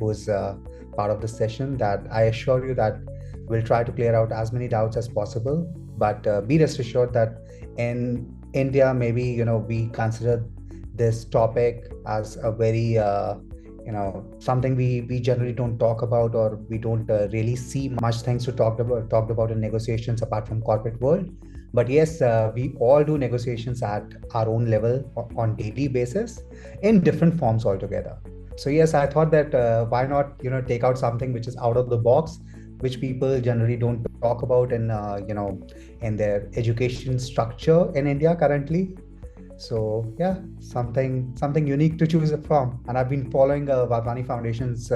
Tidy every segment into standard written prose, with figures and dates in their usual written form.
who's part of the session, that I assure you that we'll try to clear out as many doubts as possible. But be rest assured that in India, maybe, we consider this topic as a very, something we generally don't talk about, or we don't really see much things to talked about in negotiations apart from corporate world. But yes, we all do negotiations at our own level on daily basis in different forms altogether. So yes, I thought that why not take out something which is out of the box, which people generally don't talk about in their education structure in India currently. So yeah, something unique to choose from. And I've been following Wadhwani Foundation's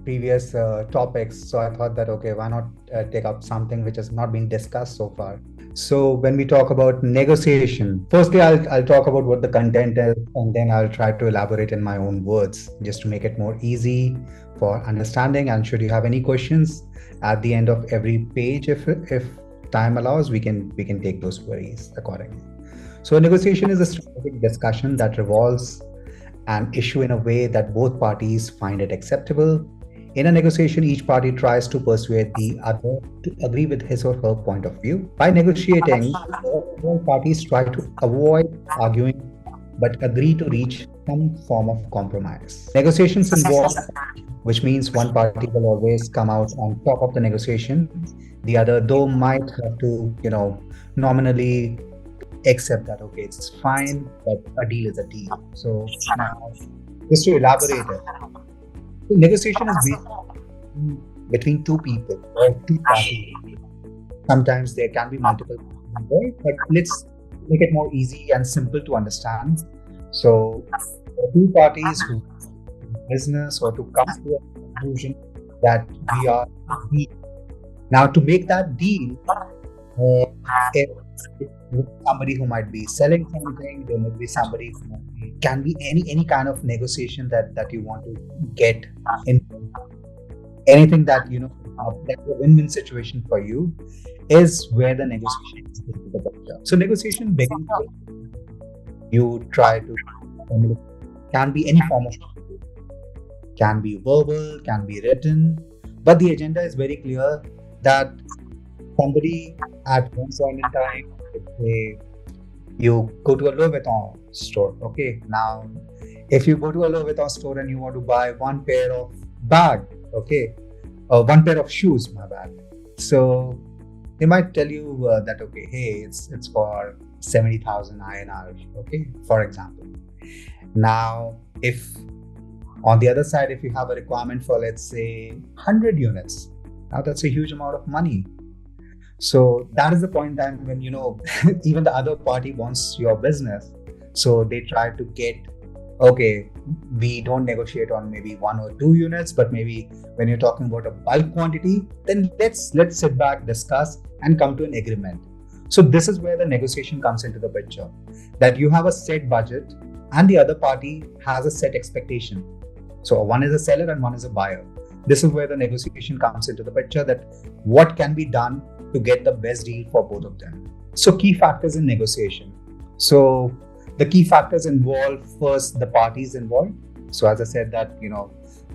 previous topics. So I thought that okay, why not take up something which has not been discussed so far. So when we talk about negotiation, firstly I'll talk about what the content is, and then I'll try to elaborate in my own words just to make it more easy for understanding. And should you have any questions at the end of every page, if time allows, we can take those queries accordingly. So negotiation is a strategic discussion that revolves an issue in a way that both parties find it acceptable. In a negotiation, each party tries to persuade the other to agree with his or her point of view. By negotiating, all parties try to avoid arguing but agree to reach some form of compromise. Negotiations involve, which means one party will always come out on top of the negotiation. The other, though, might have to, nominally accept that, okay, it's fine, but a deal is a deal. So now, just to elaborate it, negotiation is between two people or two parties. Sometimes there can be multiple people involved, but let's make it more easy and simple to understand. So two parties who business or to come to a conclusion that we are deal. Now to make that deal, if somebody who might be selling something, there might be somebody who can be any kind of negotiation that you want to get in, anything that that's a win-win situation for you, is where the negotiation is into the picture. So negotiation begins with you try to can be any form of, can be verbal, can be written, but the agenda is very clear that somebody at one point in time, say you go to a Louis Vuitton store, okay? Now, if you go to a Louis Vuitton store and you want to buy one pair of bag, okay, or one pair of shoes, my bad. So they might tell you that okay, hey, it's for 70,000 INR, okay, for example. Now, if on the other side, if you have a requirement for, let's say, 100 units, now that's a huge amount of money. So that is the point in time when, even the other party wants your business. So they try to get, okay, we don't negotiate on maybe 1 or 2 units, but maybe when you're talking about a bulk quantity, then let's sit back, discuss, and come to an agreement. So this is where the negotiation comes into the picture, that you have a set budget and the other party has a set expectation. So one is a seller and one is a buyer. This is where the negotiation comes into the picture, that what can be done to get the best deal for both of them. So key factors in negotiation. So the key factors involve, first, the parties involved. So as I said that,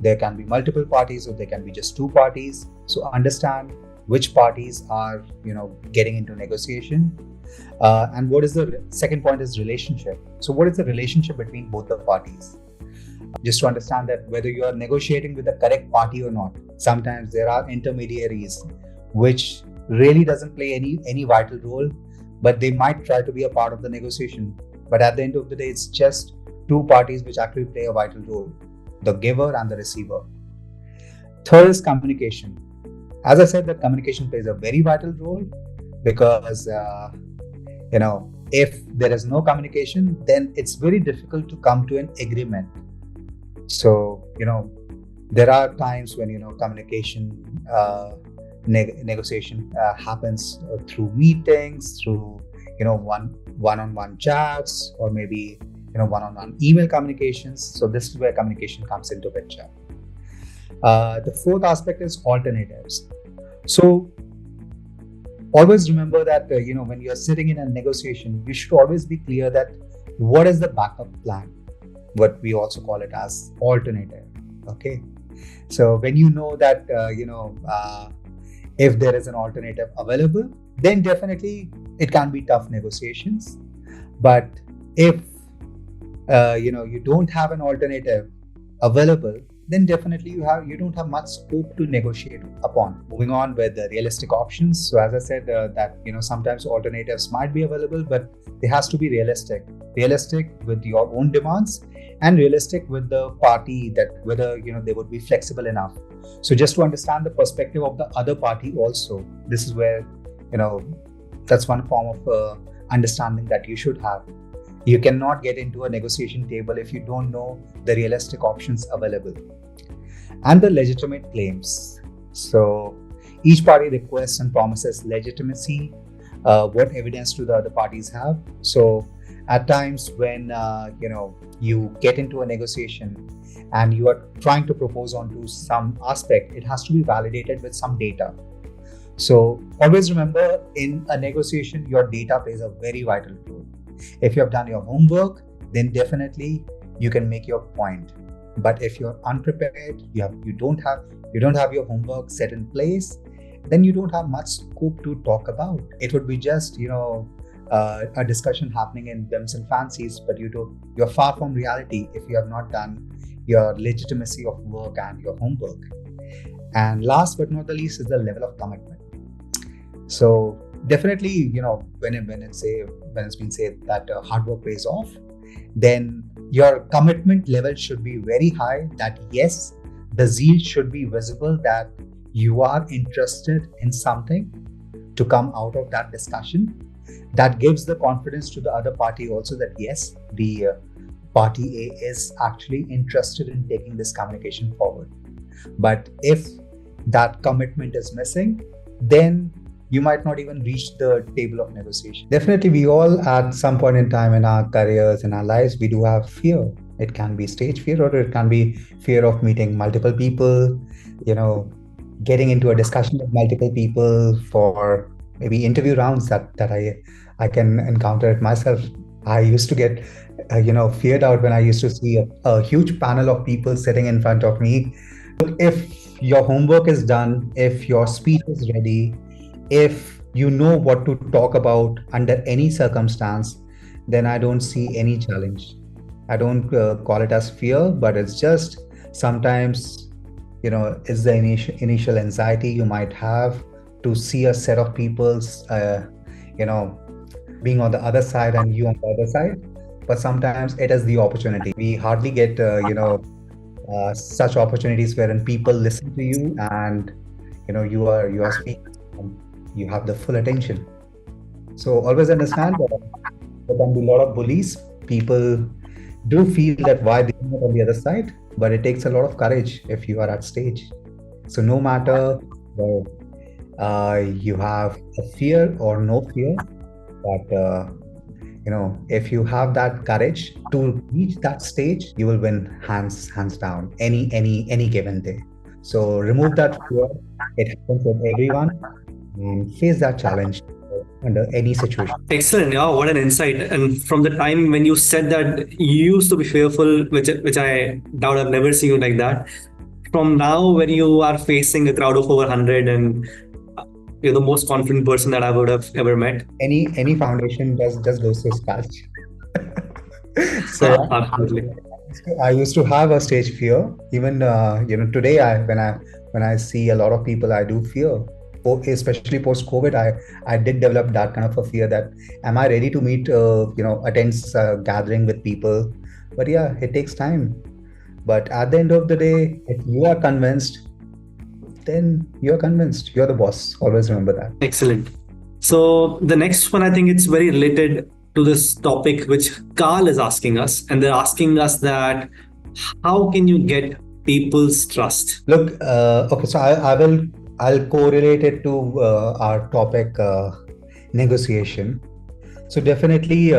there can be multiple parties or there can be just two parties. So understand which parties are, getting into negotiation. And what is the second point is relationship. So what is the relationship between both the parties? Just to understand that whether you are negotiating with the correct party or not. Sometimes there are intermediaries which really doesn't play any vital role, but they might try to be a part of the negotiation. But at the end of the day, it's just two parties which actually play a vital role, the giver and the receiver. Third is communication. As I said, that communication plays a very vital role, because if there is no communication, then it's very difficult to come to an agreement. So there are times when communication negotiation happens through meetings, through one-on-one chats, or maybe one-on-one email communications. So this is where communication comes into picture. The fourth aspect is alternatives. So always remember that when you're sitting in a negotiation, you should always be clear that what is the backup plan, what we also call it as alternative. Okay, So when you know that, if there is an alternative available, then definitely it can be tough negotiations. But if you don't have an alternative available, then definitely you don't have much scope to negotiate upon. Moving on with the realistic options. So as I said, that sometimes alternatives might be available, but they has to be realistic with your own demands, and realistic with the party, that whether they would be flexible enough. So just to understand the perspective of the other party also, this is where that's one form of understanding that you should have. You cannot get into a negotiation table if you don't know the realistic options available. And the legitimate claims. So each party requests and promises legitimacy, what evidence do the other parties have. So at times when you get into a negotiation and you are trying to propose onto some aspect, it has to be validated with some data. So always remember, in a negotiation, your data plays a very vital role. If you have done your homework, then definitely you can make your point. But if you're unprepared, you don't have your homework set in place, then you don't have much scope to talk about. It would be just a discussion happening in whims and fancies, but you're far from reality if you have not done your legitimacy of work and your homework. And last but not the least is the level of commitment. So definitely, when it's been said that hard work pays off, then your commitment level should be very high. That yes, the zeal should be visible, that you are interested in something to come out of that discussion. That gives the confidence to the other party also, that yes, the party A is actually interested in taking this communication forward. But if that commitment is missing, then you might not even reach the table of negotiation. Definitely, we all at some point in time in our careers, in our lives, we do have fear. It can be stage fear, or it can be fear of meeting multiple people, getting into a discussion with multiple people for maybe interview rounds that I can encounter it myself. I used to get feared out when I used to see a huge panel of people sitting in front of me. If your homework is done, if your speech is ready, if you know what to talk about under any circumstance, then I don't see any challenge. I don't call it as fear, but it's just sometimes, it's the initial anxiety you might have to see a set of people's, being on the other side and you on the other side. But sometimes it is the opportunity. We hardly get, such opportunities wherein people listen to you and, you are speaking. You have the full attention. So always understand that there can be a lot of bullies. People do feel that why they're not on the other side, but it takes a lot of courage if you are at stage. So no matter whether you have a fear or no fear, but if you have that courage to reach that stage, you will win hands down any given day. So remove that fear. It happens with everyone. And face that challenge under any situation. Excellent. Yeah, what an insight. And from the time when you said that you used to be fearful, which I doubt I've never seen you like that, from now when you are facing a crowd of over 100 and you're the most confident person that I would have ever met. Any foundation just goes to scratch. So absolutely. I used to have a stage fear. Even today, when I see a lot of people, I do fear. Especially post COVID, I did develop that kind of a fear that am I ready to meet attend gathering with people. But yeah, it takes time. But at the end of the day, if you are convinced, then you're convinced. You're the boss. Always remember that. Excellent. So the next one, I think it's very related to this topic which Carl is asking us, and they're asking us that how can you get people's trust? Look, okay, so I'll correlate it to our topic, negotiation. So definitely,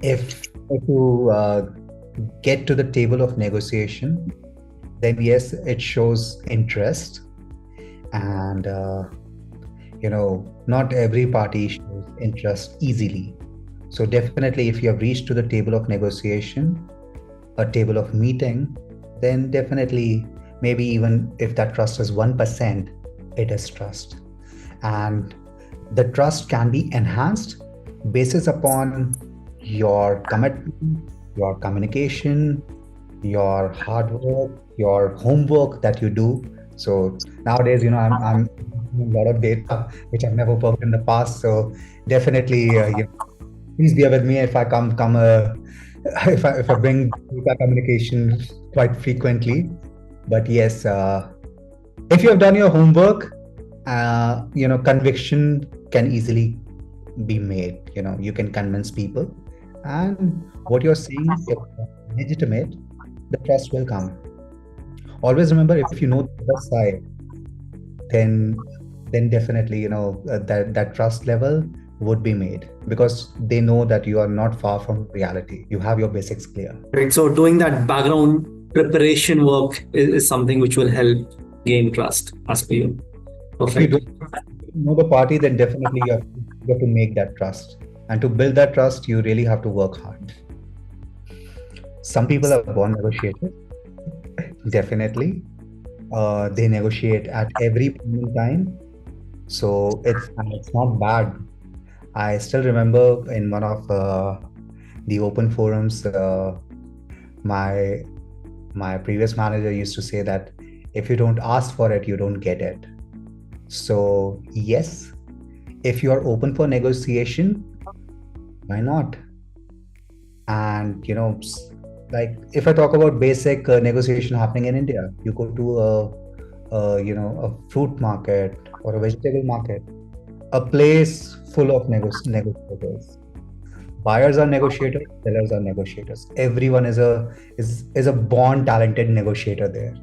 if you get to the table of negotiation, then yes, it shows interest, and not every party shows interest easily. So definitely, if you have reached to the table of negotiation, a table of meeting, then definitely maybe even if that trust is 1%, it is trust. And the trust can be enhanced basis upon your commitment, your communication, your hard work, your homework that you do. So nowadays, I'm doing a lot of data which I've never worked in the past. So definitely, please bear with me if I come if I bring data communication quite frequently. But yes, if you have done your homework, conviction can easily be made. You can convince people, and what you're saying is legitimate. The trust will come. Always remember, if you know the other side, then definitely, that trust level would be made, because they know that you are not far from reality. You have your basics clear. Right. So doing that background preparation work is something which will help gain trust as per you. If you Perfect. don't know the party, then definitely you have to make that trust. And to build that trust, you really have to work hard. Some people are born negotiators, definitely. They negotiate at every point in time. So it's not bad. I still remember in one of the open forums, my my previous manager used to say that if you don't ask for it, you don't get it. So yes, if you are open for negotiation, why not? And like if I talk about basic negotiation happening in India, you go to a fruit market or a vegetable market, a place full of negotiators. Buyers are negotiators, sellers are negotiators. Everyone is a born talented negotiator there.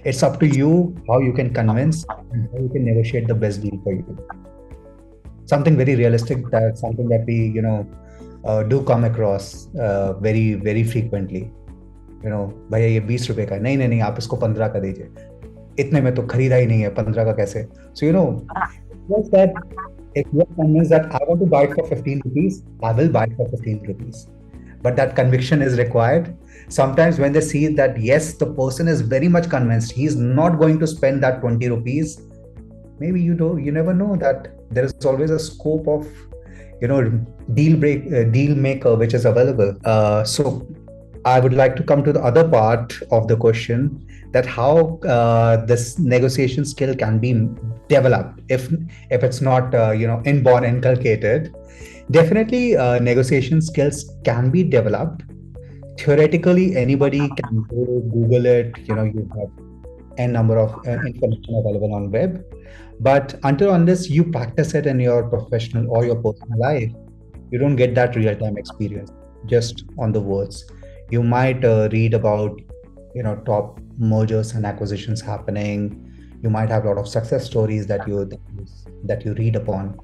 It's up to you how you can convince and how you can negotiate the best deal for you. Something very realistic, that something that we do come across very very frequently. भैया ये 20 रुपए का है, नहीं नहीं नहीं, आप इसको 15 का दीजिए, इतने में तो खरीदा ही नहीं है, 15 का कैसे? So just that if you are convinced that I want to buy it for 15 rupees, I will buy it for 15 rupees. But that conviction is required. Sometimes when they see that yes, the person is very much convinced, he is not going to spend that 20 rupees, maybe you never know that there is always a scope of deal maker which is available. So I would like to come to the other part of the question, that how this negotiation skill can be developed if it's not inborn, inculcated. Definitely, negotiation skills can be developed. Theoretically, anybody can go Google it. You have n number of information available on web. But unless you practice it in your professional or your personal life, you don't get that real-time experience just on the words. You might read about top mergers and acquisitions happening. You might have a lot of success stories that you read upon.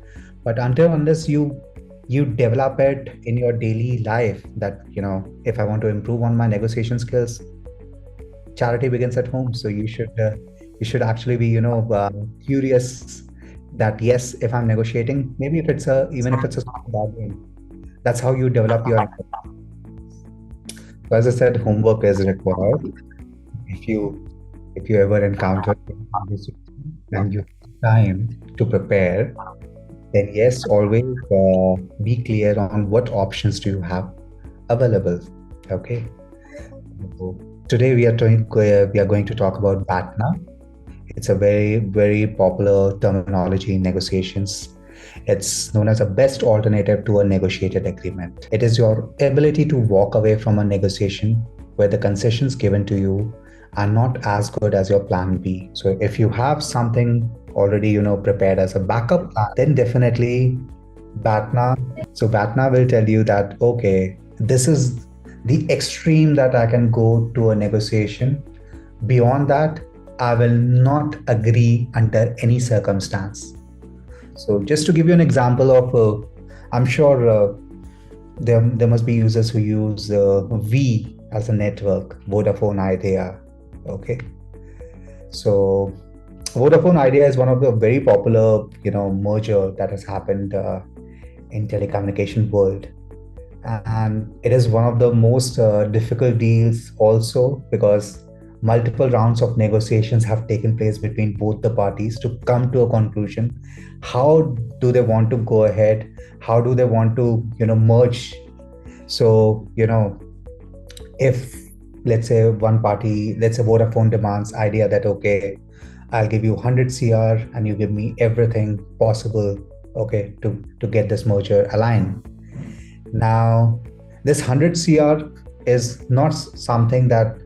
But unless you develop it in your daily life, that if I want to improve on my negotiation skills, charity begins at home. So you should actually be curious that yes, if I'm negotiating, maybe even if it's a small bargain, that's how you develop your. So as I said, homework is required. If you ever encounter this and you have time to prepare, then yes, always be clear on what options do you have available. Okay. So today we are going to talk about Batna. It's a very, very popular terminology in negotiations. It's known as a best alternative to a negotiated agreement. It is your ability to walk away from a negotiation where the concessions given to you are not as good as your plan B. So if you have something already, prepared as a backup plan, then definitely Batna. So Batna will tell you that, okay, this is the extreme that I can go to a negotiation. Beyond that, I will not agree under any circumstance. So just to give you an example of, I'm sure there must be users who use V as a network, Vodafone Idea. Okay. So Vodafone Idea is one of the very popular, merger that has happened in telecommunication world. And it is one of the most difficult deals also, because multiple rounds of negotiations have taken place between both the parties to come to a conclusion. How do they want to go ahead? How do they want to, merge? So, if, let's say, one party, let's say Vodafone demands idea that, okay, I'll give you 100 CR and you give me everything possible, okay, to get this merger aligned. Now, this 100 CR is not something that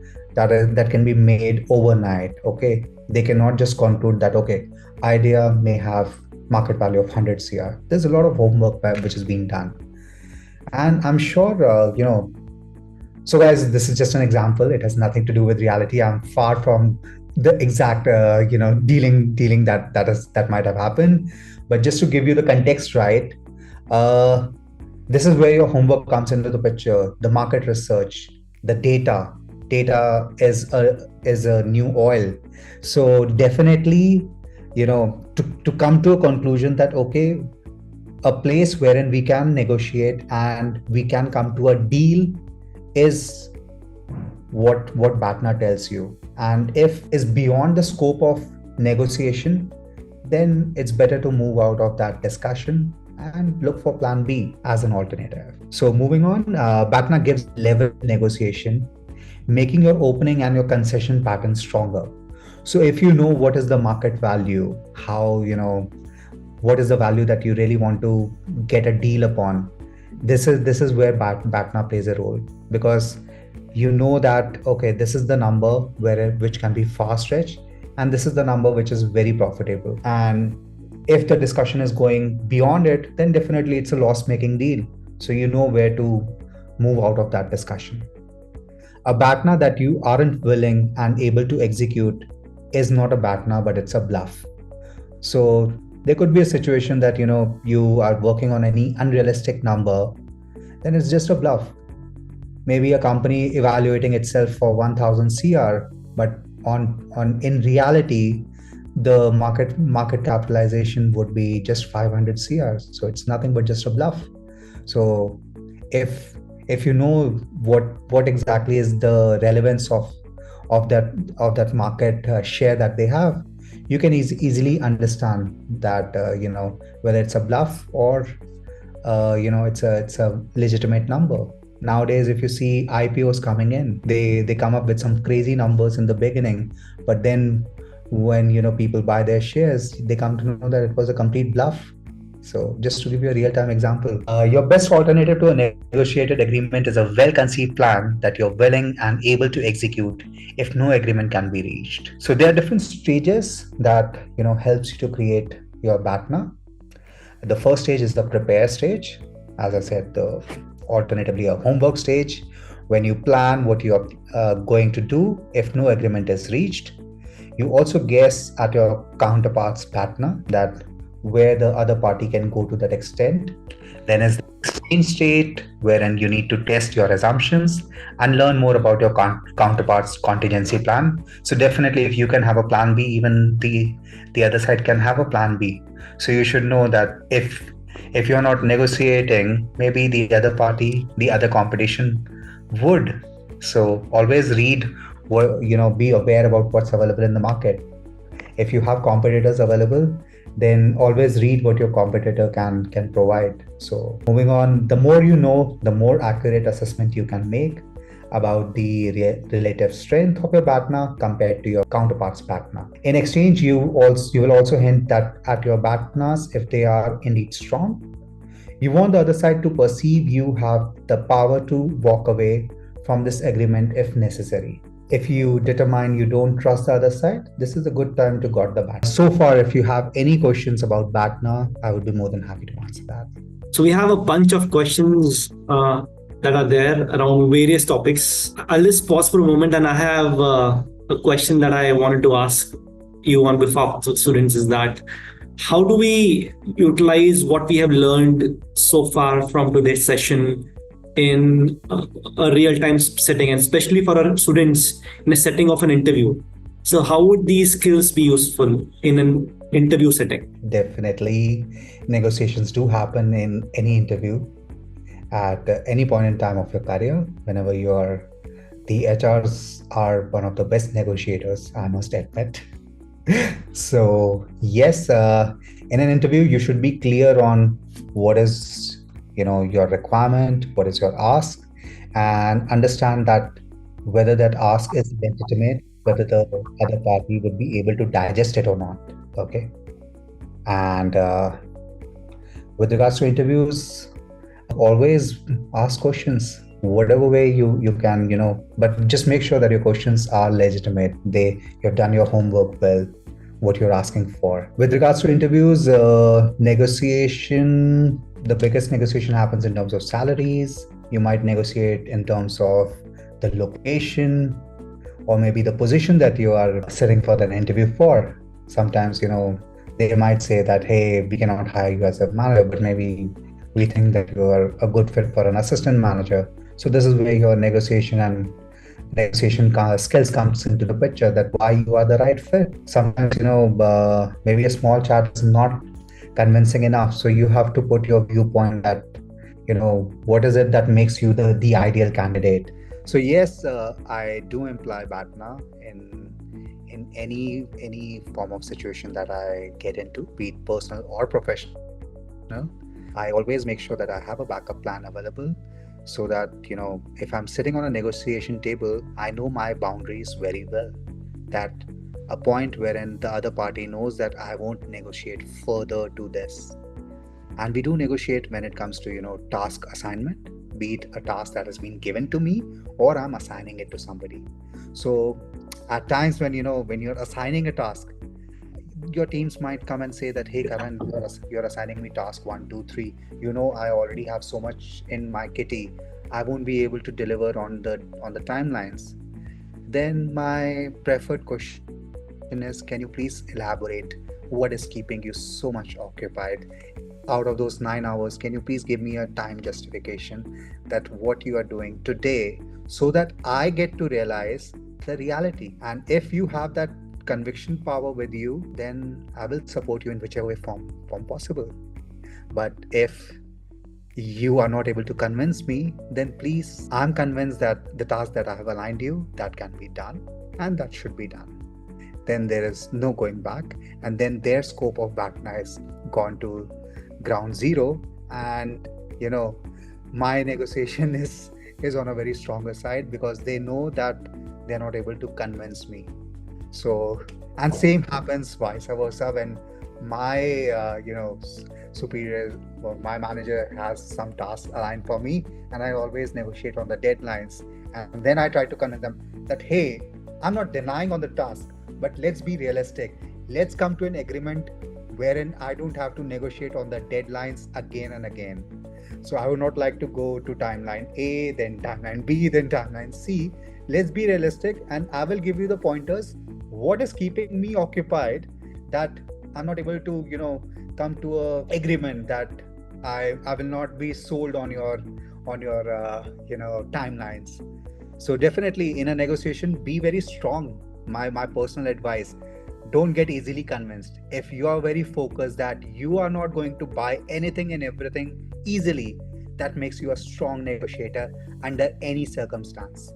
can be made overnight. Okay, they cannot just conclude that, okay, idea may have market value of 100 CR. There's a lot of homework which is being done, and I'm sure So, guys, this is just an example. It has nothing to do with reality. I'm far from the exact dealing that might have happened, but just to give you the context, right? Uh, this is where your homework comes into the picture. The market research, the data is a new oil. So definitely, to come to a conclusion that, okay, a place wherein we can negotiate and we can come to a deal is what Batna tells you. And if is beyond the scope of negotiation, then it's better to move out of that discussion and look for plan B as an alternative. So moving on, Batna gives level negotiation, making your opening and your concession pattern stronger. So if you know what is the market value, what is the value that you really want to get a deal upon, this is where Batna plays a role, because you know that, okay, this is the number which can be far stretched, and this is the number which is very profitable. And if the discussion is going beyond it, then definitely it's a loss-making deal. So you know where to move out of that discussion. A Batna that you aren't willing and able to execute is not a Batna, but it's a bluff. So there could be a situation that you are working on any unrealistic number, then it's just a bluff. Maybe a company evaluating itself for 1000 CR, but on in reality, the market capitalization would be just 500 CR. So it's nothing but just a bluff. So if you know what exactly is the relevance of that market share that they have, you can easily understand that whether it's a bluff or it's a legitimate number. Nowadays, if you see IPOs coming in, they come up with some crazy numbers in the beginning, but then when people buy their shares, they come to know that it was a complete bluff. So just to give you a real-time example, your best alternative to a negotiated agreement is a well-conceived plan that you're willing and able to execute if no agreement can be reached. So there are different stages that helps you to create your BATNA. The first stage is the prepare stage. As I said, alternatively a homework stage, when you plan what you're going to do if no agreement is reached. You also guess at your counterpart's BATNA that where the other party can go to that extent. Then is the exchange state, wherein you need to test your assumptions and learn more about your counterpart's contingency plan. So definitely, if you can have a plan B, even the other side can have a plan B. So you should know that if you're not negotiating, maybe the other party, the other competition would. So always read, be aware about what's available in the market. If you have competitors available, then always read what your competitor can provide. So moving on, the more you know, the more accurate assessment you can make about the relative strength of your BATNA compared to your counterpart's BATNA. In exchange, you will also hint that at your BATNAs, if they are indeed strong, you want the other side to perceive you have the power to walk away from this agreement if necessary. If you determine you don't trust the other side, this is a good time to got the BATNA. So far, if you have any questions about BATNA, I would be more than happy to answer that. So we have a bunch of questions that are there around various topics. I'll just pause for a moment, and I have a question that I wanted to ask you on behalf of students is that how do we utilize what we have learned so far from today's session in a real-time setting, and especially for our students in a setting of an interview? So how would these skills be useful in an interview setting? Definitely, negotiations do happen in any interview at any point in time of your career. Whenever you are The HRs are one of the best negotiators, I must admit. So yes, in an interview, you should be clear on what is, your requirement, what is your ask, and understand that whether that ask is legitimate, whether the other party would be able to digest it or not. Okay. And with regards to interviews, always ask questions whatever way you can, but just make sure that your questions are legitimate. You've done your homework well, what you're asking for. With regards to interviews, negotiation, the biggest negotiation happens in terms of salaries. You might negotiate in terms of the location, or maybe the position that you are sitting for an interview for. Sometimes, they might say that, hey, we cannot hire you as a manager, but maybe we think that you are a good fit for an assistant manager. So this is where your negotiation skills comes into the picture, that why you are the right fit. Sometimes, maybe a small chat is not convincing enough. So you have to put your viewpoint that, what is it that makes you the ideal candidate. So yes, I do employ Batna in any form of situation that I get into, be it personal or professional. I always make sure that I have a backup plan available, so that, if I'm sitting on a negotiation table, I know my boundaries very well. That a point wherein the other party knows that I won't negotiate further to this. And we do negotiate when it comes to, task assignment, be it a task that has been given to me or I'm assigning it to somebody. So at times when, when you're assigning a task, your teams might come and say that, hey Karan, you're assigning me task 1 2 3. I already have so much in my kitty, I won't be able to deliver on the timelines. Then my preferred question is, can you please elaborate what is keeping you so much occupied? Out of those 9 hours, can you please give me a time justification that what you are doing today, so that I get to realize the reality? And if you have that conviction power with you, then I will support you in whichever way form possible. But if you are not able to convince me, then please, I'm convinced that the task that I have aligned you, that can be done and that should be done. Then there is no going back, and then their scope of Batna is gone to ground zero. And my negotiation is on a very stronger side, because they know that they're not able to convince me. So, and same happens vice versa when my superior or my manager has some tasks aligned for me, and I always negotiate on the deadlines. And then I try to convince them that, hey, I'm not denying on the task, but let's be realistic. Let's come to an agreement wherein I don't have to negotiate on the deadlines again and again. So I would not like to go to timeline A, then timeline B, then timeline C. Let's be realistic, and I will give you the pointers. What is keeping me occupied, that I'm not able to, come to a agreement, that I will not be sold on your timelines. So definitely in a negotiation, be very strong. My personal advice, don't get easily convinced. If you are very focused that you are not going to buy anything and everything easily, that makes you a strong negotiator under any circumstance.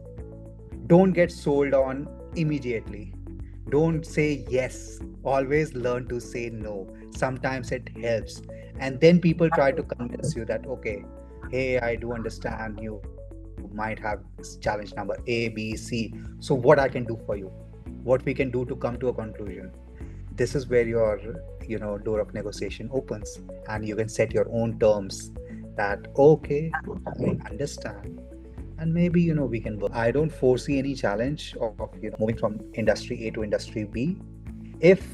Don't get sold on immediately. Don't say yes. Always learn to say no. Sometimes it helps. And then people try to convince you that, okay, hey, I do understand you might have challenge number A, B, C. So what I can do for you, what we can do to come to a conclusion. This is where your, door of negotiation opens, and you can set your own terms that, okay, I understand. And maybe, we can work. I don't foresee any challenge of, moving from industry A to industry B, if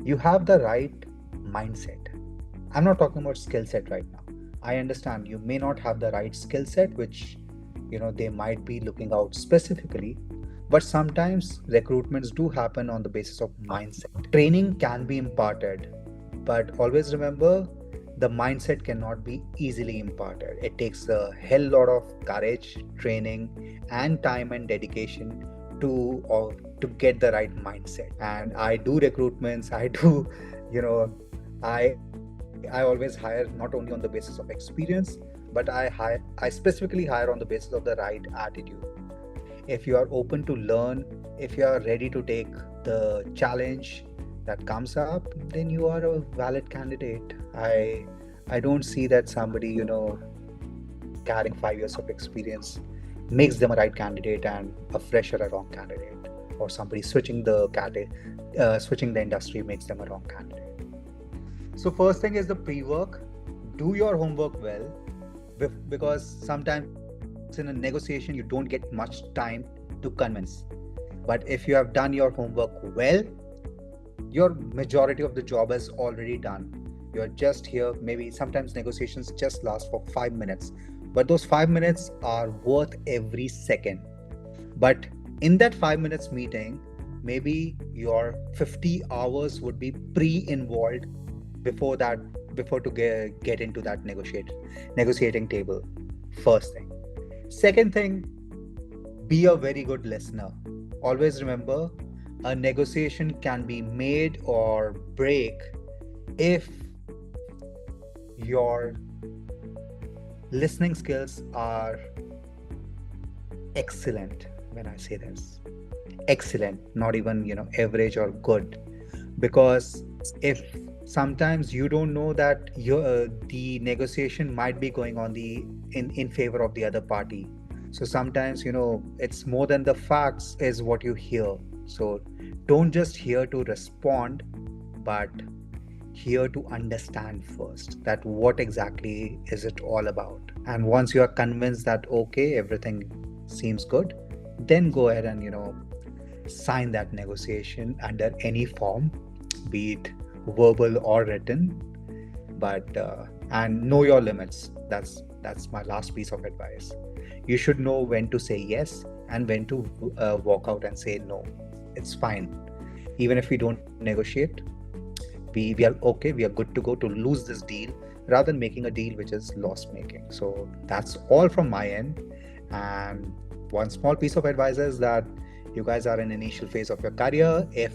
you have the right mindset. I'm not talking about skill set right now. I understand you may not have the right skill set, which, they might be looking out specifically, but sometimes recruitments do happen on the basis of mindset. Training can be imparted, but always remember, the mindset cannot be easily imparted. It takes a hell lot of courage, training, and time and dedication to get the right mindset. And I do recruitments. I do, I always hire not only on the basis of experience, but I specifically hire on the basis of the right attitude. if you are open to learn, if you are ready to take the challenge that comes up, then you are a valid candidate. I don't see that somebody, carrying 5 years of experience makes them a right candidate and a fresher a wrong candidate, or somebody switching the industry makes them a wrong candidate. So first thing is the pre-work. Do your homework well, because sometimes in a negotiation you don't get much time to convince. But if you have done your homework well, your majority of the job is already done. You're just here. Maybe sometimes negotiations just last for 5 minutes, but those 5 minutes are worth every second. But in that 5 minutes meeting, maybe your 50 hours would be pre-involved before that, before to get into that negotiating table. First thing. Second thing, be a very good listener. Always remember, a negotiation can be made or break if your listening skills are excellent. When I say this, excellent, not even average or good, because if sometimes you don't know that the negotiation might be going on the in favor of the other party. So sometimes it's more than the facts is what you hear. So don't just hear to respond, but here to understand first that what exactly is it all about. And once you are convinced that okay, everything seems good, then go ahead and sign that negotiation under any form, be it verbal or written. But and know your limits. That's my last piece of advice. You should know when to say yes and when to walk out and say no. It's fine. Even if we don't negotiate, we are okay, we are good to go to lose this deal rather than making a deal which is loss making. So that's all from my end. And one small piece of advice is that you guys are in initial phase of your career. If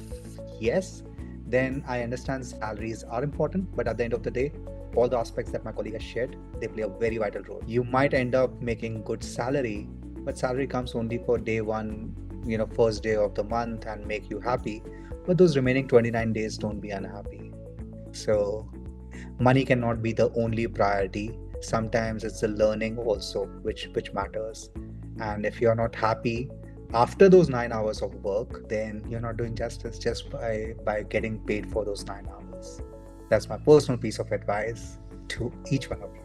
yes, then I understand salaries are important, but at the end of the day, all the aspects that my colleague has shared, they play a very vital role. You might end up making good salary, but salary comes only for day one, first day of the month and make you happy. But those remaining 29 days, don't be unhappy. So money cannot be the only priority. Sometimes it's the learning also which matters. And if you're not happy after those 9 hours of work, then you're not doing justice just by getting paid for those 9 hours. That's my personal piece of advice to each one of you.